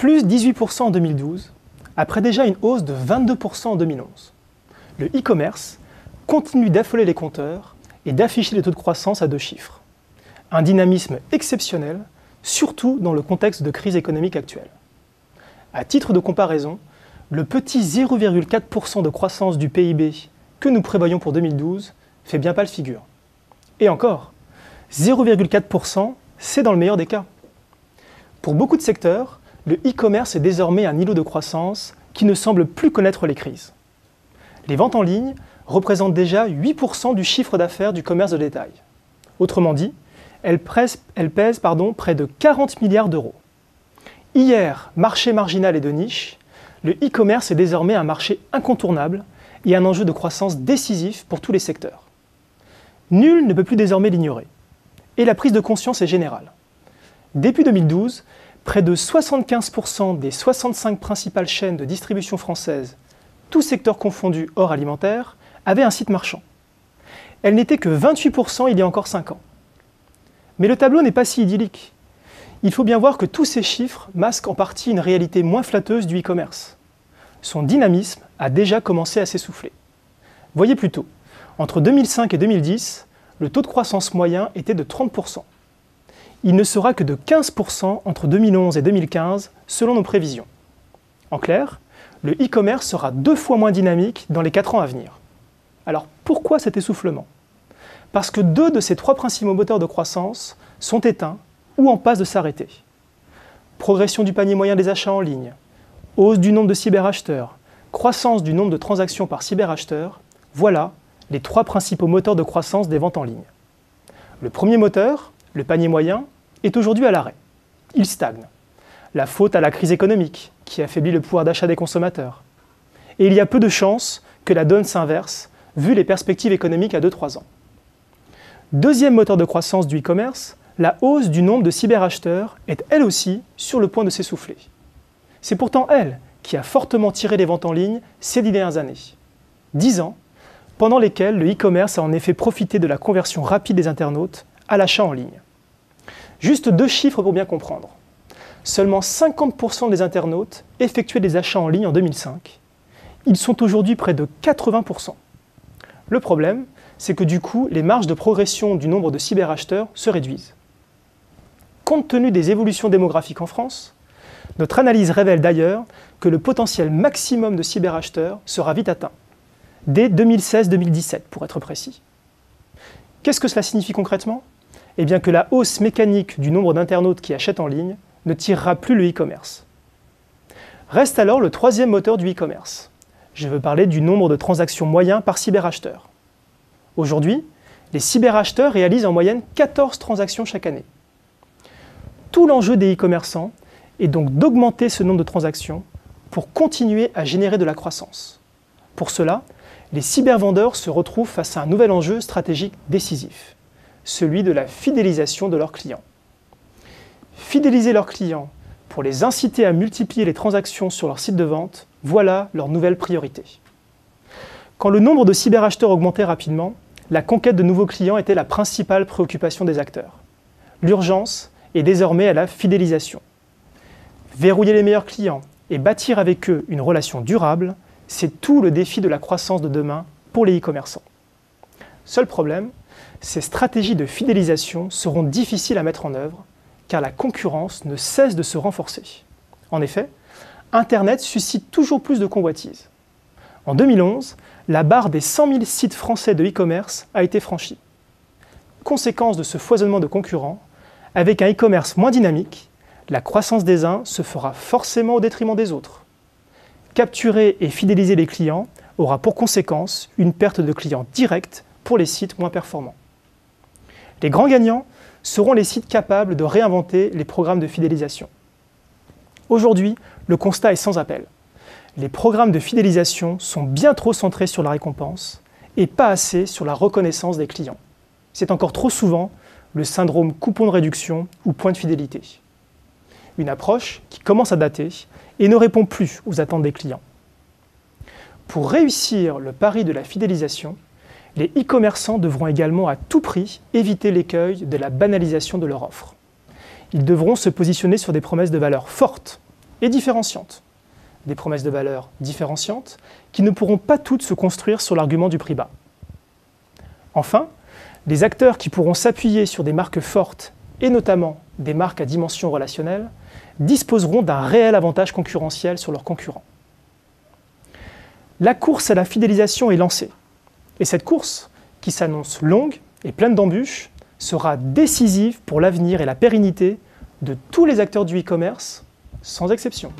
Plus 18% en 2012, après déjà une hausse de 22% en 2011. Le e-commerce continue d'affoler les compteurs et d'afficher des taux de croissance à 2 chiffres. Un dynamisme exceptionnel, surtout dans le contexte de crise économique actuelle. À titre de comparaison, le petit 0,4% de croissance du PIB que nous prévoyons pour 2012 fait bien pâle figure. Et encore, 0,4%, c'est dans le meilleur des cas. Pour beaucoup de secteurs, le e-commerce est désormais un îlot de croissance qui ne semble plus connaître les crises. Les ventes en ligne représentent déjà 8% du chiffre d'affaires du commerce de détail. Autrement dit, elles pèsent près de 40 milliards d'euros. Hier, marché marginal et de niche, le e-commerce est désormais un marché incontournable et un enjeu de croissance décisif pour tous les secteurs. Nul ne peut plus désormais l'ignorer. Et la prise de conscience est générale. Depuis 2012, près de 75% des 65 principales chaînes de distribution françaises, tous secteurs confondus hors alimentaire, avaient un site marchand. Elles n'étaient que 28% il y a encore 5 ans. Mais le tableau n'est pas si idyllique. Il faut bien voir que tous ces chiffres masquent en partie une réalité moins flatteuse du e-commerce. Son dynamisme a déjà commencé à s'essouffler. Voyez plutôt, entre 2005 et 2010, le taux de croissance moyen était de 30%. Il ne sera que de 15% entre 2011 et 2015, selon nos prévisions. En clair, le e-commerce sera 2 fois moins dynamique dans les 4 ans à venir. Alors pourquoi cet essoufflement ? Parce que 2 de ces 3 principaux moteurs de croissance sont éteints ou en passe de s'arrêter. Progression du panier moyen des achats en ligne, hausse du nombre de cyberacheteurs, croissance du nombre de transactions par cyberacheteur, voilà les 3 principaux moteurs de croissance des ventes en ligne. Le premier moteur, le panier moyen, est aujourd'hui à l'arrêt. Il stagne. La faute à la crise économique, qui affaiblit le pouvoir d'achat des consommateurs. Et il y a peu de chances que la donne s'inverse, vu les perspectives économiques à 2-3 ans. Deuxième moteur de croissance du e-commerce, la hausse du nombre de cyberacheteurs est elle aussi sur le point de s'essouffler. C'est pourtant elle qui a fortement tiré les ventes en ligne ces 10 dernières années. 10 ans, pendant lesquels le e-commerce a en effet profité de la conversion rapide des internautes à l'achat en ligne. Juste 2 chiffres pour bien comprendre. Seulement 50% des internautes effectuaient des achats en ligne en 2005. Ils sont aujourd'hui près de 80%. Le problème, c'est que du coup, les marges de progression du nombre de cyberacheteurs se réduisent. Compte tenu des évolutions démographiques en France, notre analyse révèle d'ailleurs que le potentiel maximum de cyberacheteurs sera vite atteint, dès 2016-2017 pour être précis. Qu'est-ce que cela signifie concrètement ? Eh bien que la hausse mécanique du nombre d'internautes qui achètent en ligne ne tirera plus le e-commerce. Reste alors le troisième moteur du e-commerce. Je veux parler du nombre de transactions moyen par cyberacheteur. Aujourd'hui, les cyberacheteurs réalisent en moyenne 14 transactions chaque année. Tout l'enjeu des e-commerçants est donc d'augmenter ce nombre de transactions pour continuer à générer de la croissance. Pour cela, les cybervendeurs se retrouvent face à un nouvel enjeu stratégique décisif, celui de la fidélisation de leurs clients. Fidéliser leurs clients pour les inciter à multiplier les transactions sur leur site de vente, voilà leur nouvelle priorité. Quand le nombre de cyberacheteurs augmentait rapidement, la conquête de nouveaux clients était la principale préoccupation des acteurs. L'urgence est désormais à la fidélisation. Verrouiller les meilleurs clients et bâtir avec eux une relation durable, c'est tout le défi de la croissance de demain pour les e-commerçants. Seul problème, ces stratégies de fidélisation seront difficiles à mettre en œuvre, car la concurrence ne cesse de se renforcer. En effet, Internet suscite toujours plus de convoitises. En 2011, la barre des 100 000 sites français de e-commerce a été franchie. Conséquence de ce foisonnement de concurrents, avec un e-commerce moins dynamique, la croissance des uns se fera forcément au détriment des autres. Capturer et fidéliser les clients aura pour conséquence une perte de clients directs pour les sites moins performants. Les grands gagnants seront les sites capables de réinventer les programmes de fidélisation. Aujourd'hui, le constat est sans appel. Les programmes de fidélisation sont bien trop centrés sur la récompense et pas assez sur la reconnaissance des clients. C'est encore trop souvent le syndrome coupon de réduction ou point de fidélité. Une approche qui commence à dater et ne répond plus aux attentes des clients. Pour réussir le pari de la fidélisation, les e-commerçants devront également à tout prix éviter l'écueil de la banalisation de leur offre. Ils devront se positionner sur des promesses de valeur fortes et différenciantes. Des promesses de valeur différenciantes qui ne pourront pas toutes se construire sur l'argument du prix bas. Enfin, les acteurs qui pourront s'appuyer sur des marques fortes et notamment des marques à dimension relationnelle disposeront d'un réel avantage concurrentiel sur leurs concurrents. La course à la fidélisation est lancée. Et cette course, qui s'annonce longue et pleine d'embûches, sera décisive pour l'avenir et la pérennité de tous les acteurs du e-commerce, sans exception.